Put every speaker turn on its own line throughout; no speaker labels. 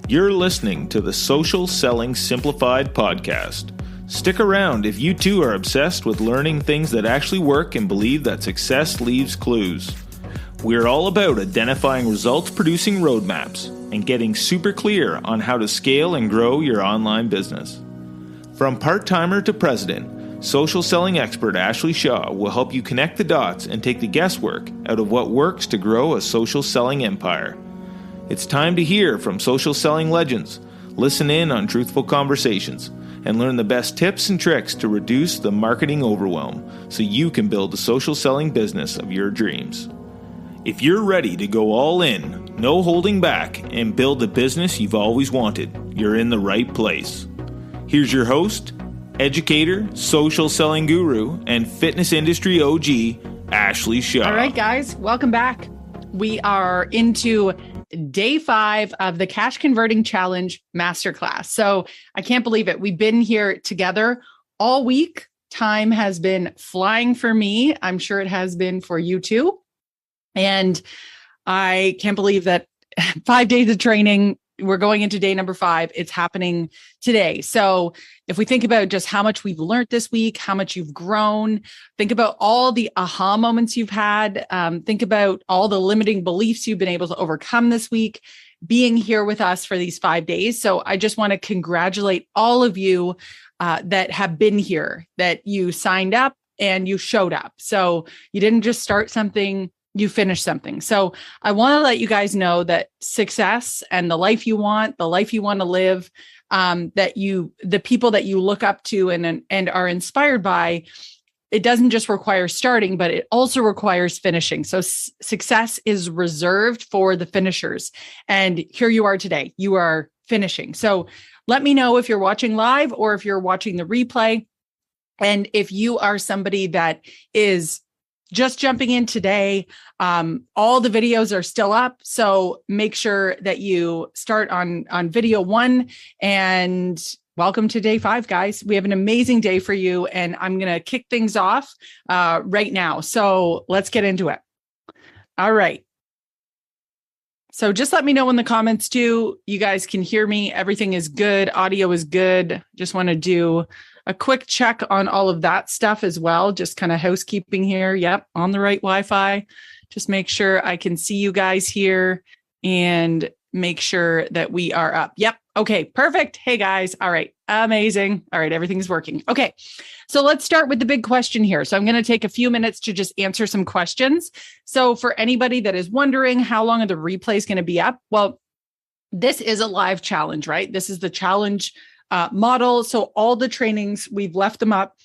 You're listening to the Social Selling Simplified podcast. Stick around if you too are obsessed with learning things that actually work and believe that success leaves clues. We're all about identifying results-producing roadmaps and getting super clear on how to scale and grow your online business. From part-timer to president, social selling expert Ashley Shaw will help you connect the dots and take the guesswork out of what works to grow a social selling empire. It's time to hear from social selling legends, listen in on truthful conversations, and learn the best tips and tricks to reduce the marketing overwhelm so you can build the social selling business of your dreams. If you're ready to go all in, no holding back, and build the business you've always wanted, you're in the right place. Here's your host, educator, social selling guru, and fitness industry OG, Ashley Shaw.
All right, guys, welcome back. We are into day 5 of the Cash Converting Challenge Masterclass. So I can't believe it. We've been here together all week. Time has been flying for me. I'm sure it has been for you too. And I can't believe that 5 days of training, we're going into day number 5. It's happening today. So if we think about just how much we've learned this week, how much you've grown, think about all the aha moments you've had, think about all the limiting beliefs you've been able to overcome this week, being here with us for these 5 days. So I just want to congratulate all of you that have been here, that you signed up and you showed up. So you didn't just start something, you finish something. So I want to let you guys know that success and the life you want to live, the people that you look up to and are inspired by, it doesn't just require starting, but it also requires finishing. So success is reserved for the finishers. And here you are today, you are finishing. So let me know if you're watching live or if you're watching the replay. And if you are somebody that is just jumping in today, all the videos are still up. So make sure that you start on video 1 and welcome to day 5, guys. We have an amazing day for you and I'm going to kick things off right now. So let's get into it. All right. So just let me know in the comments too. You guys can hear me. Everything is good. Audio is good. Just want to do a quick check on all of that stuff as well. Just kind of housekeeping here. Yep. On the right Wi-Fi. Just make sure I can see you guys here and make sure that we are up. Yep. Okay. Perfect. Hey guys. All right. Amazing. All right. Everything's working. Okay. So let's start with the big question here. So I'm going to take a few minutes to just answer some questions. So for anybody that is wondering how long are the replays going to be up? Well, this is a live challenge, right? This is the challenge model. So all the trainings, we've left them up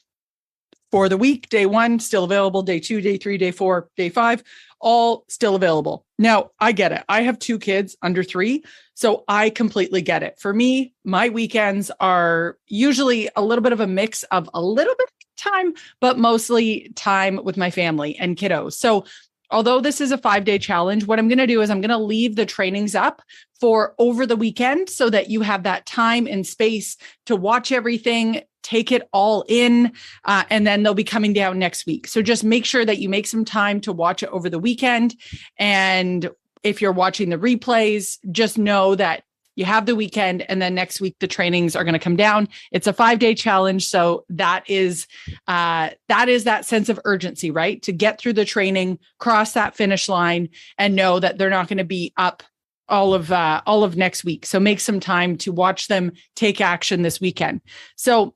for the week. Day 1, still available. Day 2, day 3, day 4, day 5, all still available. Now, I get it. I have 2 kids under 3, so I completely get it. For me, my weekends are usually a little bit of a mix of a little bit of time, but mostly time with my family and kiddos. So although this is a 5-day challenge, what I'm going to do is I'm going to leave the trainings up for over the weekend so that you have that time and space to watch everything, take it all in, and then they'll be coming down next week. So just make sure that you make some time to watch it over the weekend. And if you're watching the replays, just know that you have the weekend and then next week the trainings are going to come down. It's a 5-day challenge. So that is that sense of urgency, right? To get through the training, cross that finish line and know that they're not going to be up all of next week. So make some time to watch them take action this weekend. So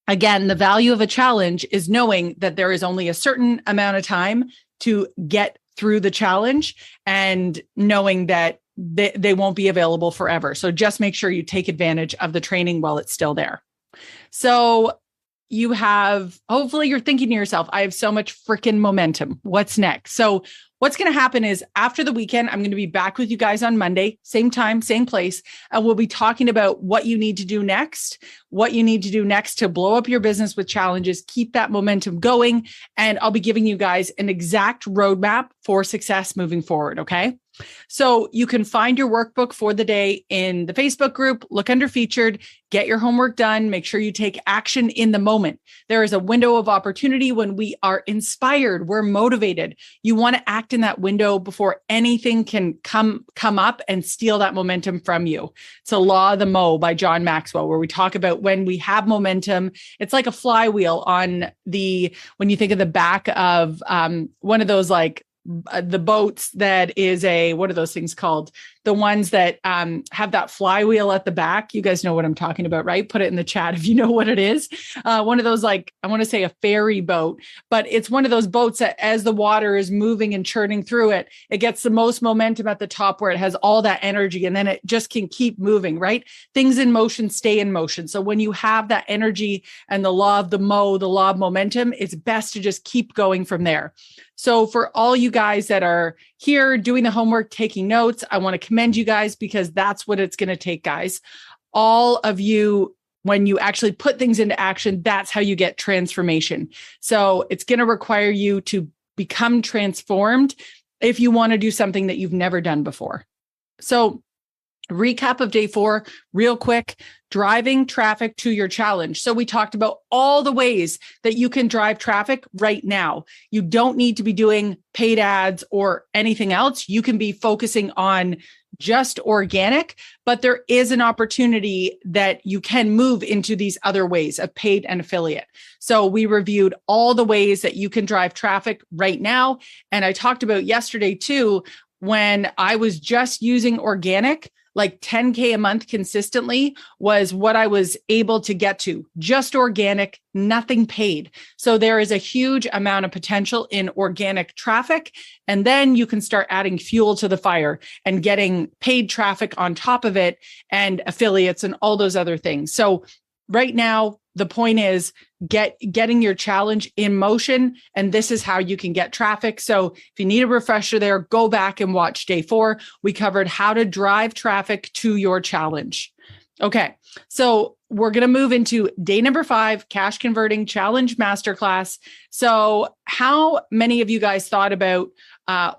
again, the value of a challenge is knowing that there is only a certain amount of time to get through the challenge and knowing that they won't be available forever. So just make sure you take advantage of the training while it's still there. So hopefully you're thinking to yourself, I have so much freaking momentum. What's next? So what's going to happen is after the weekend, I'm going to be back with you guys on Monday, same time, same place. And we'll be talking about what you need to do next to blow up your business with challenges, keep that momentum going. And I'll be giving you guys an exact roadmap for success moving forward. Okay. So you can find your workbook for the day in the Facebook group, look under featured, get your homework done, make sure you take action in the moment. There is a window of opportunity when we are inspired, we're motivated. You want to act in that window before anything can come up and steal that momentum from you. It's a law of the Mo by John Maxwell, where we talk about when we have momentum, it's like a flywheel when you think of the back of one of those the boats that is what are those things called? The ones that have that flywheel at the back. You guys know what I'm talking about, right? Put it in the chat if you know what it is. One of those, I want to say a ferry boat, but it's one of those boats that as the water is moving and churning through it, it gets the most momentum at the top where it has all that energy, and then it just can keep moving, right? Things in motion stay in motion. So when you have that energy and the law of the Mo, the law of momentum, it's best to just keep going from there. So for all you guys that are here doing the homework, taking notes, I want to commend you guys, because that's what it's going to take, guys. All of you, when you actually put things into action, that's how you get transformation. So it's going to require you to become transformed if you want to do something that you've never done before. So recap of day 4, real quick, driving traffic to your challenge. So we talked about all the ways that you can drive traffic right now. You don't need to be doing paid ads or anything else. You can be focusing on just organic, but there is an opportunity that you can move into these other ways of paid and affiliate. So we reviewed all the ways that you can drive traffic right now. And I talked about yesterday too, when I was just using organic, like 10K a month consistently was what I was able to get to, just organic, nothing paid. So there is a huge amount of potential in organic traffic. And then you can start adding fuel to the fire and getting paid traffic on top of it and affiliates and all those other things. So right now, the point is getting your challenge in motion, and this is how you can get traffic. So if you need a refresher there, go back and watch day 4. We covered how to drive traffic to your challenge. Okay, so we're going to move into day number 5, Cash Converting Challenge Masterclass. So how many of you guys thought about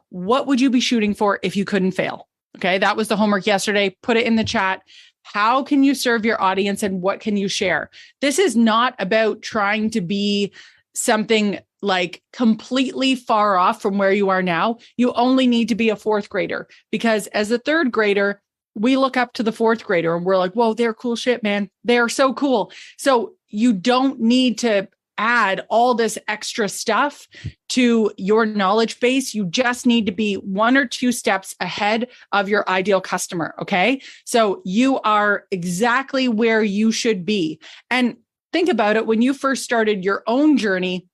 what would you be shooting for if you couldn't fail? Okay, that was the homework yesterday. Put it in the chat. How can you serve your audience and what can you share? This is not about trying to be something like completely far off from where you are now. You only need to be a 4th grader, because as a 3rd grader, we look up to the 4th grader and we're like, whoa, they're cool shit, man. They're so cool. So you don't need to add all this extra stuff to your knowledge base. You just need to be 1 or 2 steps ahead of your ideal customer. Okay. So you are exactly where you should be. And think about it. When you first started your own journey,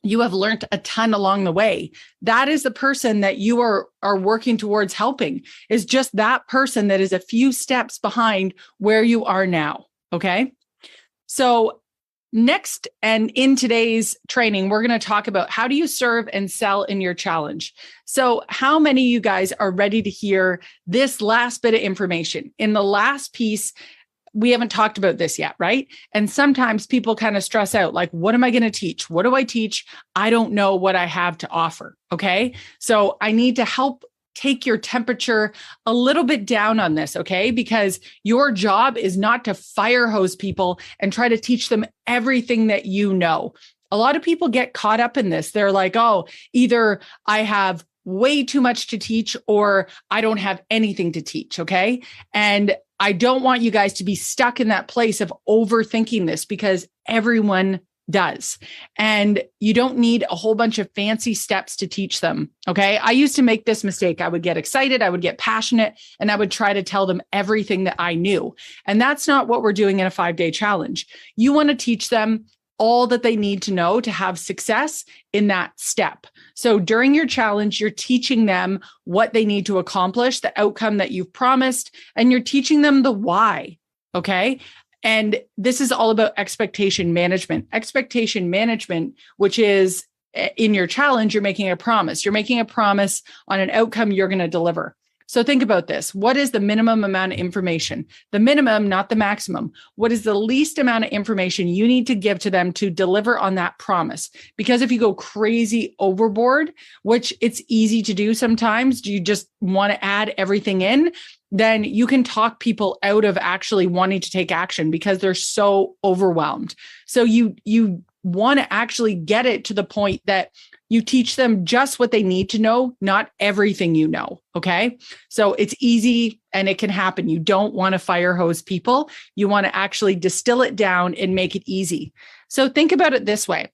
you have learned a ton along the way. That is the person that you are working towards helping, is just that person that is a few steps behind where you are now. Okay. So next, and in today's training, we're going to talk about how do you serve and sell in your challenge. So how many of you guys are ready to hear this last bit of information? In the last piece, we haven't talked about this yet, right? And sometimes people kind of stress out, like, what am I going to teach? What do I teach? I don't know what I have to offer. Okay. So I need to help take your temperature a little bit down on this, okay? Because your job is not to fire hose people and try to teach them everything that you know. A lot of people get caught up in this. They're like, oh, either I have way too much to teach or I don't have anything to teach, okay? And I don't want you guys to be stuck in that place of overthinking this, because everyone does. And you don't need a whole bunch of fancy steps to teach them. Okay. I used to make this mistake. I would get excited. I would get passionate, and I would try to tell them everything that I knew. And that's not what we're doing in a 5-day challenge. You want to teach them all that they need to know to have success in that step. So during your challenge, you're teaching them what they need to accomplish, the outcome that you've promised, and you're teaching them the why. Okay. And this is all about expectation management. Expectation management, which is in your challenge, you're making a promise. You're making a promise on an outcome you're going to deliver. So think about this. What is the minimum amount of information? The minimum, not the maximum. What is the least amount of information you need to give to them to deliver on that promise? Because if you go crazy overboard, which it's easy to do sometimes, you just want to add everything in, then you can talk people out of actually wanting to take action because they're so overwhelmed. So you want to actually get it to the point that you teach them just what they need to know, not everything you know. Okay. So it's easy and it can happen. You don't want to fire hose people. You want to actually distill it down and make it easy. So think about it this way.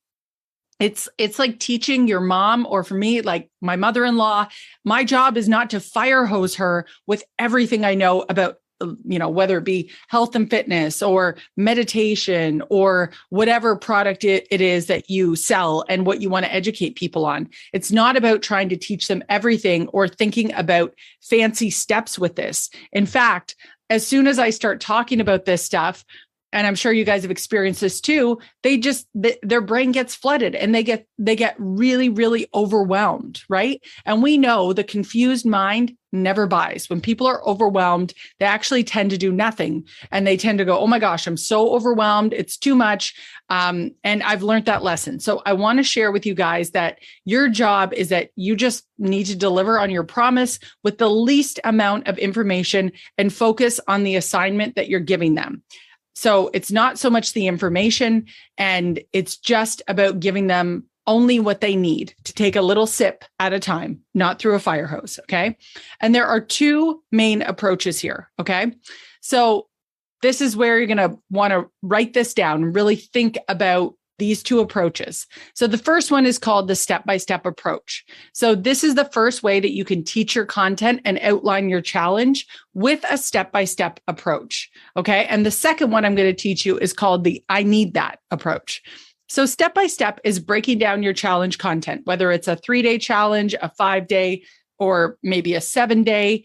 It's like teaching your mom, or for me, like my mother-in-law, my job is not to fire hose her with everything I know about, whether it be health and fitness or meditation or whatever product it is that you sell and what you want to educate people on. It's not about trying to teach them everything or thinking about fancy steps with this. In fact, as soon as I start talking about this stuff, and I'm sure you guys have experienced this too, their brain gets flooded and they get really, really overwhelmed, right? And we know the confused mind never buys. When people are overwhelmed, they actually tend to do nothing. And they tend to go, oh my gosh, I'm so overwhelmed. It's too much. And I've learned that lesson. So I want to share with you guys that your job is that you just need to deliver on your promise with the least amount of information and focus on the assignment that you're giving them. So it's not so much the information, and it's just about giving them only what they need to take a little sip at a time, not through a fire hose. Okay. And there are two main approaches here. Okay. So this is where you're going to want to write this down and really think about these two approaches. So the first one is called the step-by-step approach. So this is the first way that you can teach your content and outline your challenge with a step-by-step approach. Okay. And the second one I'm going to teach you is called the I need that approach. So step-by-step is breaking down your challenge content, whether it's a 3-day challenge, a 5-day, or maybe a 7-day.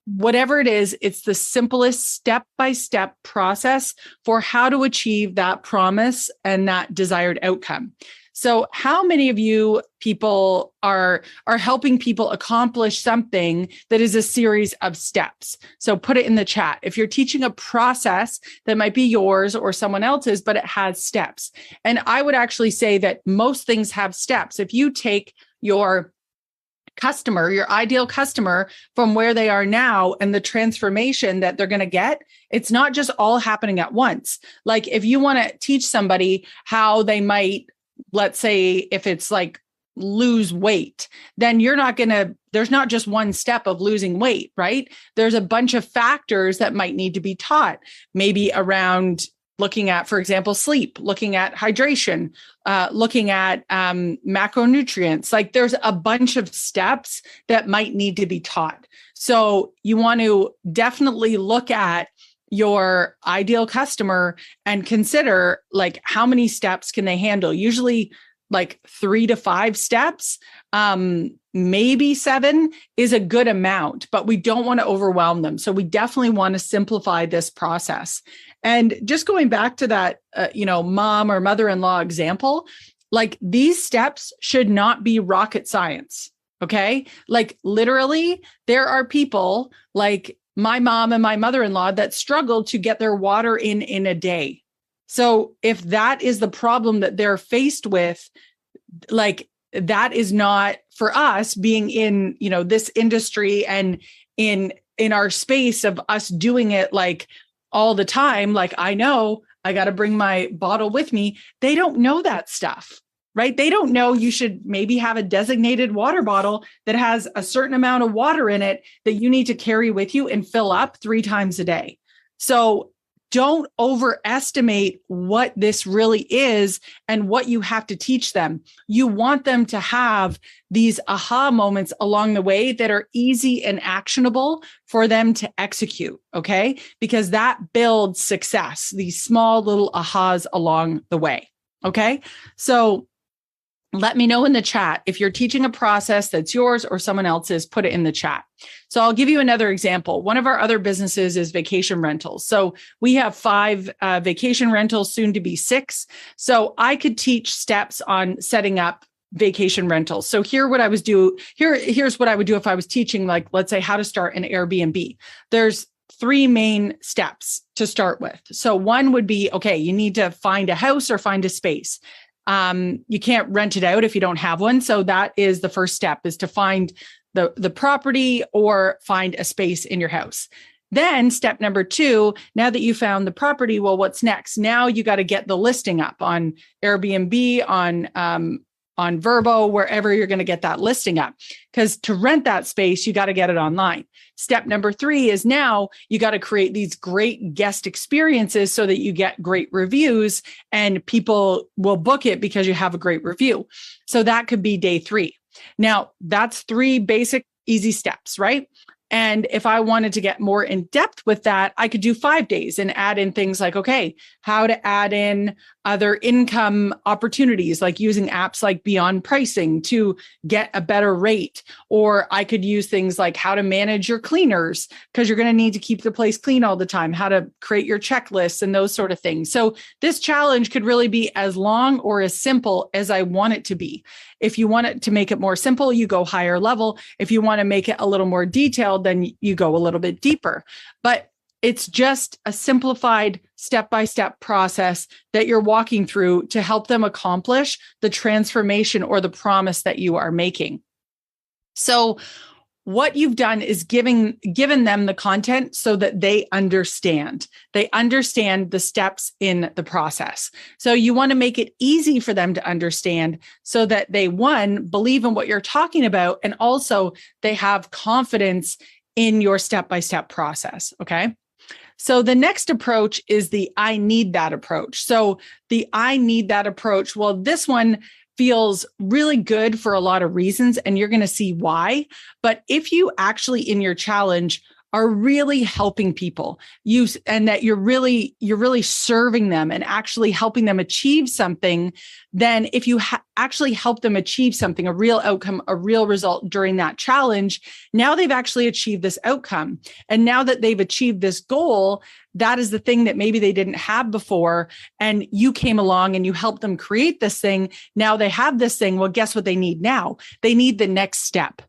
Whatever it is, it's the simplest step-by-step process for how to achieve that promise and that desired outcome. So how many of you people are helping people accomplish something that is a series of steps? So put it in the chat. If you're teaching a process that might be yours or someone else's, but it has steps. And I would actually say that most things have steps. If you take your customer, your ideal customer, from where they are now and the transformation that they're going to get, it's not just all happening at once. Like if you want to teach somebody how they might, let's say if it's like lose weight, then there's not just one step of losing weight, right? There's a bunch of factors that might need to be taught, maybe around looking at, for example, sleep, looking at hydration, looking at macronutrients. Like there's a bunch of steps that might need to be taught. So you want to definitely look at your ideal customer and consider like how many steps can they handle? Usually like 3 to 5 steps, maybe 7 is a good amount, but we don't want to overwhelm them. So we definitely want to simplify this process. And just going back to that, mom or mother-in-law example, like these steps should not be rocket science. Okay. Like literally there are people like my mom and my mother-in-law that struggle to get their water in a day. So if that is the problem that they're faced with, like that is not for us being in, this industry and in our space of us doing it like all the time. Like I know I got to bring my bottle with me. They don't know that stuff, right? They don't know you should maybe have a designated water bottle that has a certain amount of water in it that you need to carry with you and fill up 3 times a day. So don't overestimate what this really is and what you have to teach them. You want them to have these aha moments along the way that are easy and actionable for them to execute, okay? Because that builds success, these small little ahas along the way, okay? So let me know in the chat if you're teaching a process that's yours or someone else's, put it in the chat. So I'll give you another example. One of our other businesses is vacation rentals. So we have 5 vacation rentals, soon to be 6. So I could teach steps on setting up vacation rentals. So here's what I would do if I was teaching, like, let's say how to start an Airbnb. There's 3 main steps to start with. So one would be, okay, you need to find a house or find a space. You can't rent it out if you don't have one. So that is the first step, is to find the property or find a space in your house. Then step number 2, now that you found the property, well, what's next? Now you got to get the listing up on Airbnb, on Verbo, wherever you're going to get that listing up. Because to rent that space, you got to get it online. Step number 3 is now you got to create these great guest experiences so that you get great reviews and people will book it because you have a great review. So that could be day 3. Now, that's 3 basic, easy steps, right? And if I wanted to get more in depth with that, I could do 5 days and add in things like, okay, how to add in other income opportunities, like using apps like Beyond Pricing to get a better rate. Or I could use things like how to manage your cleaners, because you're going to need to keep the place clean all the time, how to create your checklists and those sort of things. So this challenge could really be as long or as simple as I want it to be. If you want it to make it more simple, you go higher level. If you want to make it a little more detailed, then you go a little bit deeper. But it's just a simplified step-by-step process that you're walking through to help them accomplish the transformation or the promise that you are making. So what you've done is given them the content so that they understand. They understand the steps in the process. So you want to make it easy for them to understand so that they, 1, believe in what you're talking about, and also they have confidence in your step-by-step process. Okay. So the next approach is the I need that approach. So the I need that approach, well, this one feels really good for a lot of reasons, and you're going to see why. But if you actually in your challenge are really helping people and that you're really serving them and actually helping them achieve something, then if you actually help them achieve something, a real outcome, a real result during that challenge, now they've actually achieved this outcome. And now that they've achieved this goal, that is the thing that maybe they didn't have before. And you came along and you helped them create this thing. Now they have this thing. Well, guess what they need now? They need the next step.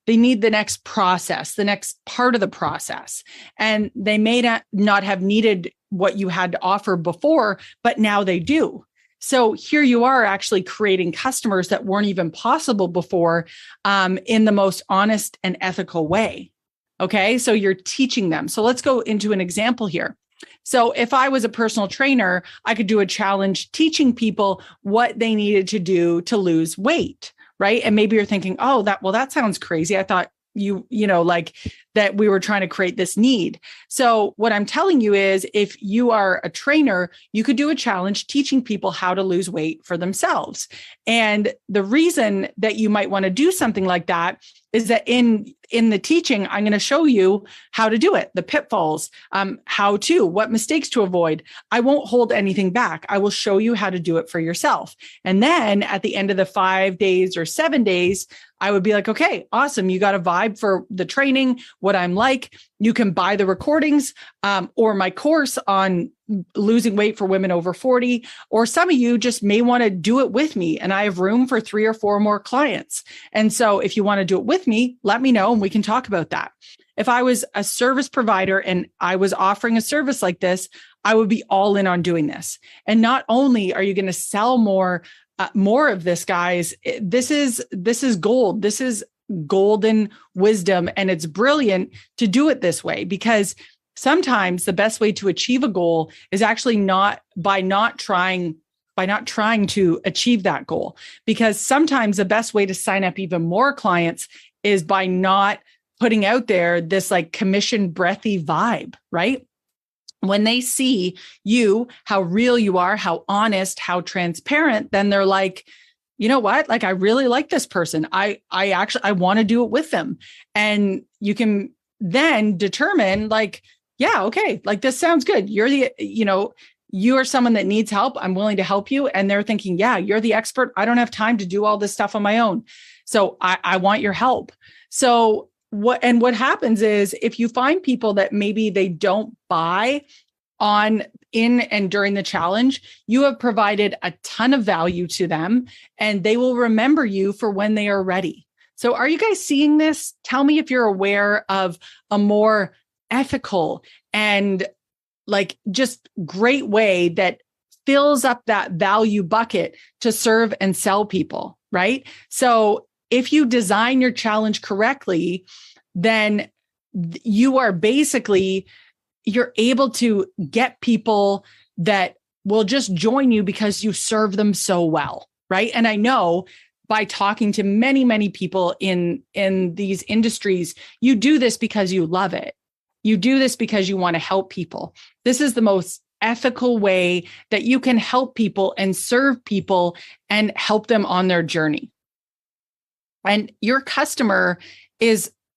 They need the next process, the next part of the process. And they may not have needed what you had to offer before, but now they do. So here you are actually creating customers that weren't even possible before in the most honest and ethical way. Okay, so you're teaching them. So let's go into an example here. So if I was a personal trainer, I could do a challenge teaching people what they needed to do to lose weight. Right. And maybe you're thinking, oh, that sounds crazy. I thought like that we were trying to create this need. So what I'm telling you is if you are a trainer, you could do a challenge teaching people how to lose weight for themselves. And the reason that you might want to do something like that is that in the teaching, I'm going to show you how to do it, the pitfalls, what mistakes to avoid. I won't hold anything back. I will show you how to do it for yourself. And then at the end of the 5 days or 7 days, I would be like, okay, awesome. You got a vibe for the training, what I'm like. You can buy the recordings or my course on losing weight for women over 40, or some of you just may want to do it with me. And I have room for 3 or 4 more clients. And so if you want to do it with me, let me know and we can talk about that. If I was a service provider and I was offering a service like this, I would be all in on doing this. And not only are you going to sell more of this, guys, this is gold. This is golden wisdom. And it's brilliant to do it this way, because sometimes the best way to achieve a goal is actually not trying to achieve that goal. Because sometimes the best way to sign up even more clients is by not putting out there this like commission breathy vibe, right? When they see you, how real you are, how honest, how transparent, then they're like, you know what? Like, I really like this person. I want to do it with them. And you can then determine like, yeah, okay, like this sounds good. You are someone that needs help. I'm willing to help you. And they're thinking, yeah, you're the expert. I don't have time to do all this stuff on my own. So I want your help. So what happens is if you find people that maybe they don't buy in and during the challenge, you have provided a ton of value to them and they will remember you for when they are ready. So are you guys seeing this? Tell me if you're aware of a more ethical and like just great way that fills up that value bucket to serve and sell people, right? So if you design your challenge correctly, then you are basically, you're able to get people that will just join you because you serve them so well, right? And I know by talking to many, many people in these industries, you do this because you love it. You do this because you want to help people. This is the most ethical way that you can help people and serve people and help them on their journey. And your customer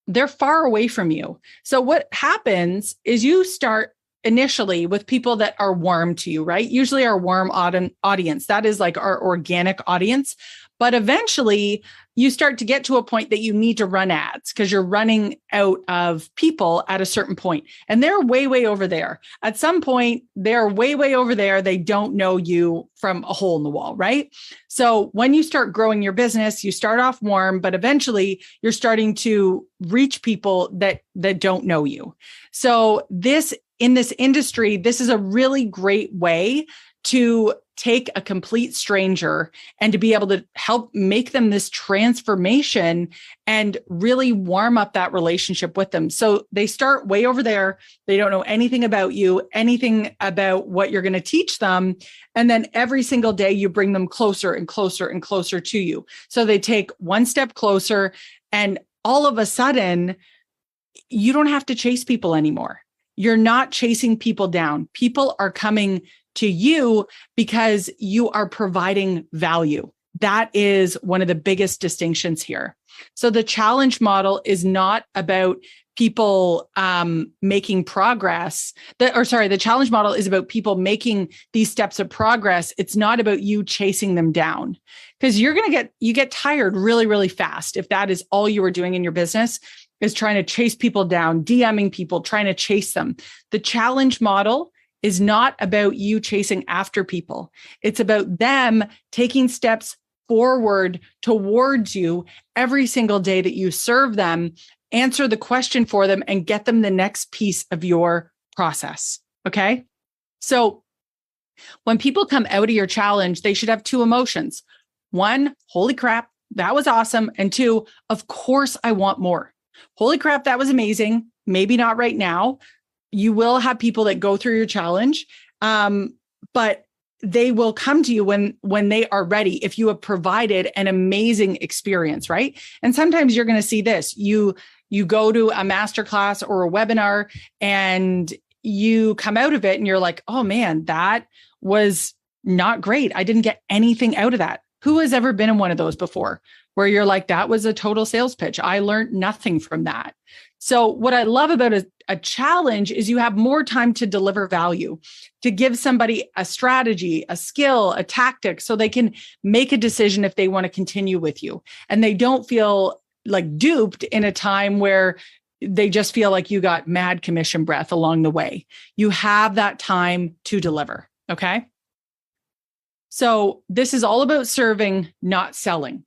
they're far away from you. So what happens is you start initially with people that are warm to you, right? Usually our warm audience, that is like our organic audience. But eventually you start to get to a point that you need to run ads because you're running out of people at a certain point. And they're way, way over there. At some point, they're way, way over there. They don't know you from a hole in the wall, right? So when you start growing your business, you start off warm, but eventually you're starting to reach people that don't know you. So in this industry, this is a really great way to take a complete stranger and to be able to help make them this transformation and really warm up that relationship with them. So they start way over there. They don't know anything about you, anything about what you're going to teach them. And then every single day you bring them closer and closer and closer to you. So they take one step closer, and all of a sudden you don't have to chase people anymore. You're not chasing people down. People are coming to you because you are providing value. That is one of the biggest distinctions here. So the challenge model is not about people making progress. The challenge model is about people making these steps of progress. It's not about you chasing them down, because you get tired really, really fast if that is all you were doing in your business, is trying to chase people down, DMing people, trying to chase them. The challenge model is not about you chasing after people. It's about them taking steps forward towards you every single day that you serve them, answer the question for them, and get them the next piece of your process. Okay. So when people come out of your challenge, they should have two emotions. One, holy crap, that was awesome. And two, of course, I want more. Holy crap, that was amazing. Maybe not right now. You will have people that go through your challenge, but they will come to you when they are ready, if you have provided an amazing experience, right? And sometimes you're going to see this. You go to a masterclass or a webinar and you come out of it and you're like, oh man, that was not great. I didn't get anything out of that. Who has ever been in one of those before where you're like, that was a total sales pitch. I learned nothing from that. So what I love about a challenge is you have more time to deliver value, to give somebody a strategy, a skill, a tactic, so they can make a decision if they want to continue with you. And they don't feel like duped in a time where they just feel like you got mad commission breath along the way. You have that time to deliver. Okay. So this is all about serving, not selling.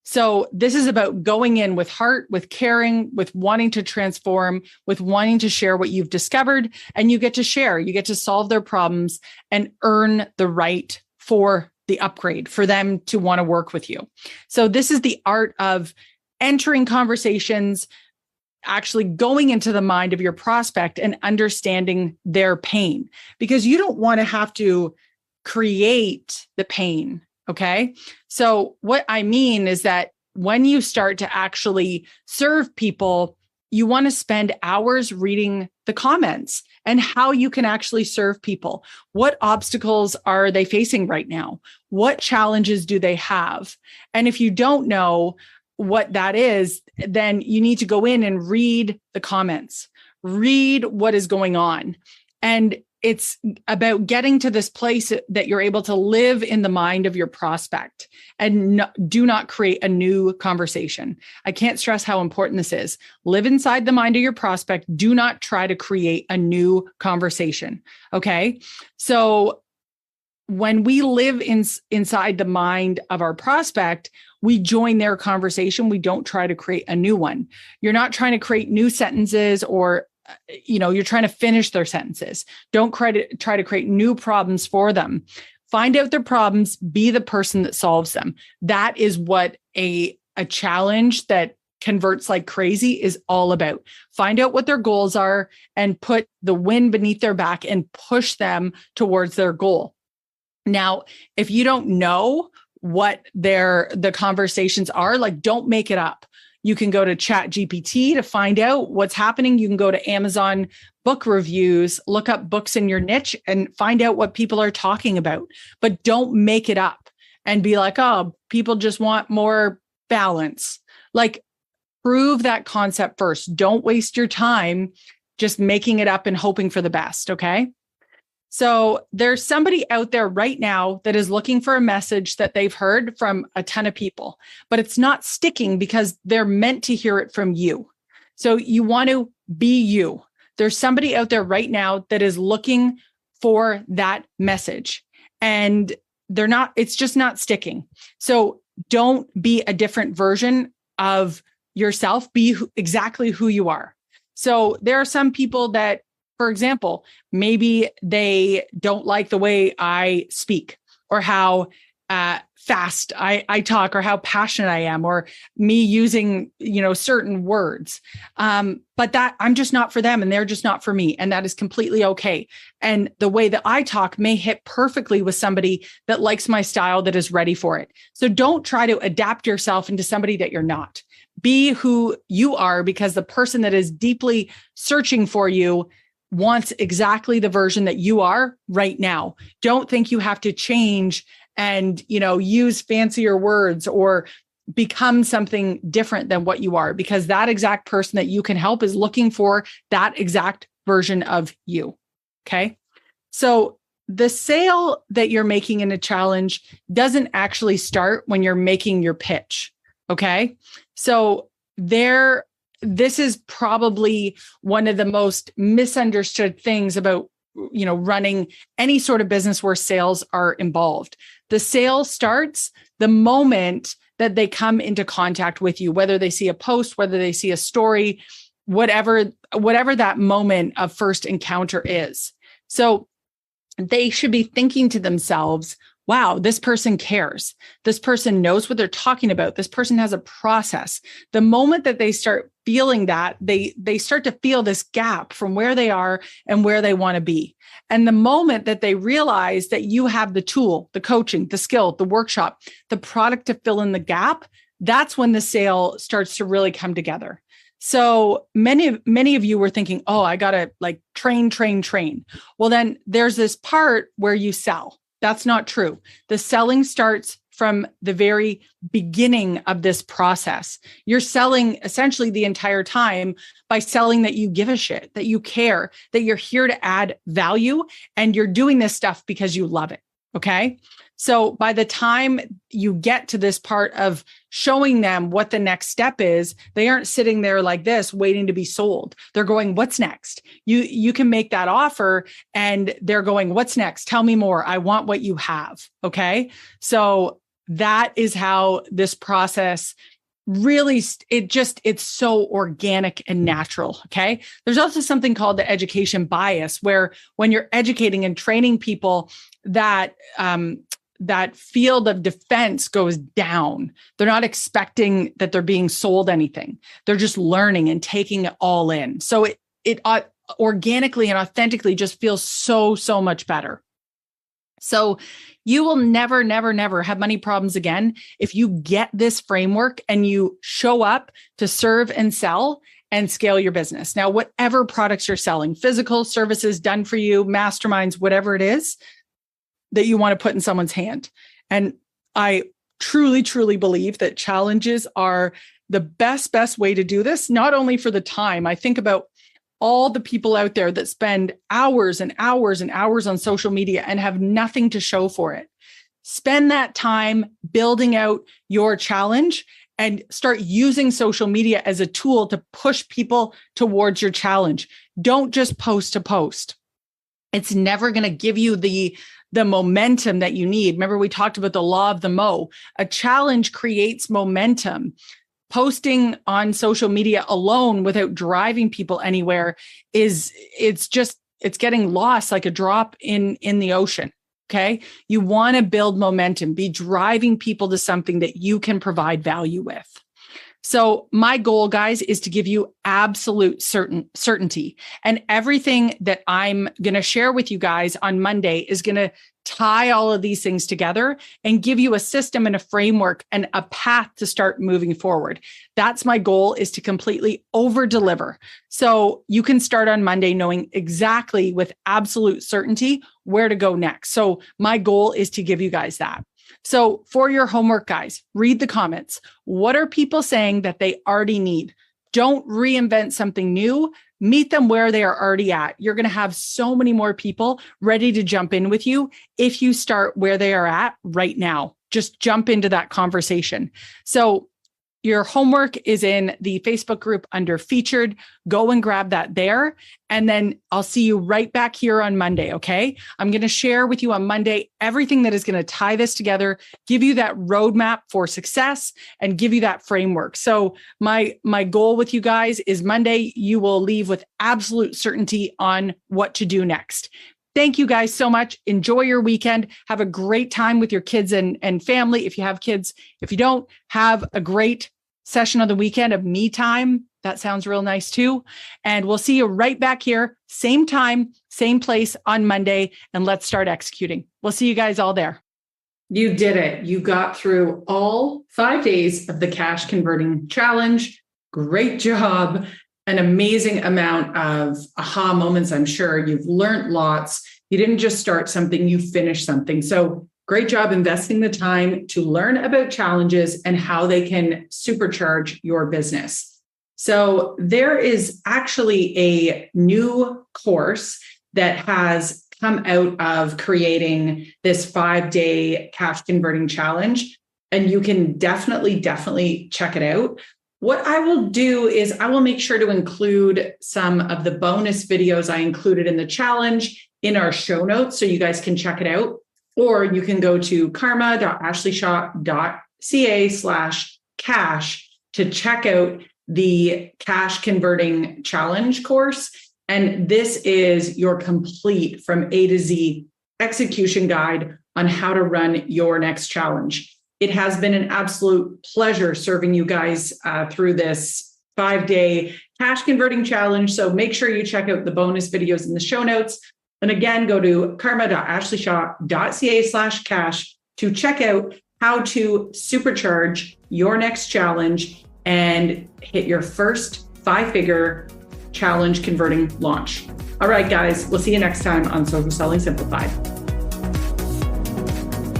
So this is about going in with heart, with caring, with wanting to transform, with wanting to share what you've discovered, and you get to share, you get to solve their problems and earn the right for the upgrade, for them to want to work with you. So this is the art of entering conversations, actually going into the mind of your prospect and understanding their pain, because you don't want to have to create the pain. Okay. So what I mean is that when you start to actually serve people, you want to spend hours reading the comments and how you can actually serve people. What obstacles are they facing right now? What challenges do they have? And if you don't know what that is, then you need to go in and read the comments, read what is going on. And it's about getting to this place that you're able to live in the mind of your prospect and do not create a new conversation. I can't stress how important this is. Live inside the mind of your prospect. Do not try to create a new conversation. Okay. So when we live inside the mind of our prospect, we join their conversation. We don't try to create a new one. You're not trying to create new sentences or you're trying to finish their sentences. Don't try to create new problems for them. Find out their problems, be the person that solves them. That is what a challenge that converts like crazy is all about. Find out what their goals are and put the wind beneath their back and push them towards their goal. Now, if you don't know what the conversations are, like, don't make it up. You can go to Chat GPT to find out what's happening. You can go to Amazon book reviews, look up books in your niche and find out what people are talking about, but don't make it up and be like, oh, people just want more balance. Like, prove that concept first. Don't waste your time just making it up and hoping for the best. Okay. So there's somebody out there right now that is looking for a message that they've heard from a ton of people, but it's not sticking because they're meant to hear it from you. So you want to be you. There's somebody out there right now that is looking for that message and it's just not sticking. So don't be a different version of yourself. Be exactly who you are. So there are some people that, for example, maybe they don't like the way I speak or how fast I talk or how passionate I am or me using, certain words. But that I'm just not for them and they're just not for me. And that is completely okay. And the way that I talk may hit perfectly with somebody that likes my style, that is ready for it. So don't try to adapt yourself into somebody that you're not. Be who you are, because the person that is deeply searching for you wants exactly the version that you are right now. Don't think you have to change and, use fancier words or become something different than what you are, because that exact person that you can help is looking for that exact version of you. Okay. So the sale that you're making in a challenge doesn't actually start when you're making your pitch. Okay. So this is probably one of the most misunderstood things about, running any sort of business where sales are involved. The sale starts the moment that they come into contact with you, whether they see a post, whether they see a story, whatever that moment of first encounter is. So they should be thinking to themselves, wow, this person cares. This person knows what they're talking about. This person has a process. The moment that they start feeling that, they start to feel this gap from where they are and where they want to be. And the moment that they realize that you have the tool, the coaching, the skill, the workshop, the product to fill in the gap, that's when the sale starts to really come together. So many of you were thinking, oh, I got to train. Well, then there's this part where you sell. That's not true. The selling starts from the very beginning of this process. You're selling essentially the entire time by selling that you give a shit, that you care, that you're here to add value, and you're doing this stuff because you love it. Okay. So by the time you get to this part of showing them what the next step is, they aren't sitting there like this waiting to be sold. They're going, what's next? You can make that offer and they're going, what's next? Tell me more. I want what you have. Okay. So that is how this process really, it's so organic and natural. Okay. There's also something called the education bias, where when you're educating and training people, that field of defense goes down. They're not expecting that they're being sold anything. They're just learning and taking it all in. So it organically and authentically just feels so much better. So you will never have money problems again if you get this framework and you show up to serve and sell and scale your business. Now, whatever products you're selling, physical services done for you, masterminds, whatever it is that you want to put in someone's hand. And I truly believe that challenges are the best way to do this, not only for the time. I think about all the people out there that spend hours and hours and hours on social media and have nothing to show for it. Spend that time building out your challenge and start using social media as a tool to push people towards your challenge. Don't just post to post. It's never going to give you the momentum that you need. Remember, we talked about the law of the mo. A challenge creates momentum. Posting on social media alone without driving people anywhere it's getting lost like a drop in the ocean. Okay. You want to build momentum, be driving people to something that you can provide value with. So my goal, guys, is to give you absolute certainty. And everything that I'm going to share with you guys on Monday is going to tie all of these things together and give you a system and a framework and a path to start moving forward. That's my goal, is to completely over deliver. So you can start on Monday knowing exactly with absolute certainty where to go next. So my goal is to give you guys that. So for your homework, guys, read the comments. What are people saying that they already need? Don't reinvent something new. Meet them where they are already at. You're going to have so many more people ready to jump in with you if you start where they are at right now. Just jump into that conversation. So your homework is in the Facebook group under featured. Go and grab that there. And then I'll see you right back here on Monday. Okay. I'm going to share with you on Monday everything that is going to tie this together, give you that roadmap for success, and give you that framework. So my goal with you guys is Monday, you will leave with absolute certainty on what to do next. Thank you guys so much. Enjoy your weekend. Have a great time with your kids and family. If you have kids, if you don't, have a great session on the weekend of me time. That sounds real nice too. And we'll see you right back here, same time, same place on Monday. And let's start executing. We'll see you guys all there. You did it. You got through all 5 days of the cash converting challenge. Great job. An amazing amount of aha moments. I'm sure you've learned lots. You didn't just start something, you finished something. So great job investing the time to learn about challenges and how they can supercharge your business. So there is actually a new course that has come out of creating this 5-day cash converting challenge. And you can definitely check it out. What I will do is I will make sure to include some of the bonus videos I included in the challenge in our show notes so you guys can check it out. Or you can go to karma.ashleyshaw.ca/cash to check out the cash converting challenge course. And this is your complete from A to Z execution guide on how to run your next challenge. It has been an absolute pleasure serving you guys through this 5-day cash converting challenge. So make sure you check out the bonus videos in the show notes. And again, go to karma.ashleyshaw.ca/cash to check out how to supercharge your next challenge and hit your first 5-figure challenge converting launch. All right, guys, we'll see you next time on Social Selling Simplified.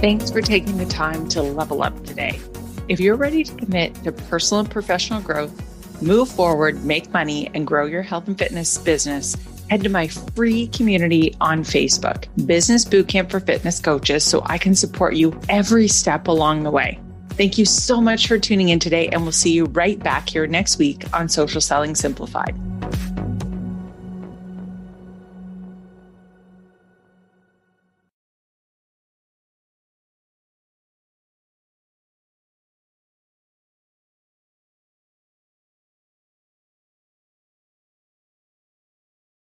Thanks for taking the time to level up today. If you're ready to commit to personal and professional growth, move forward, make money, and grow your health and fitness business, head to my free community on Facebook, Business Bootcamp for Fitness Coaches, so I can support you every step along the way. Thank you so much for tuning in today, and we'll see you right back here next week on Social Selling Simplified.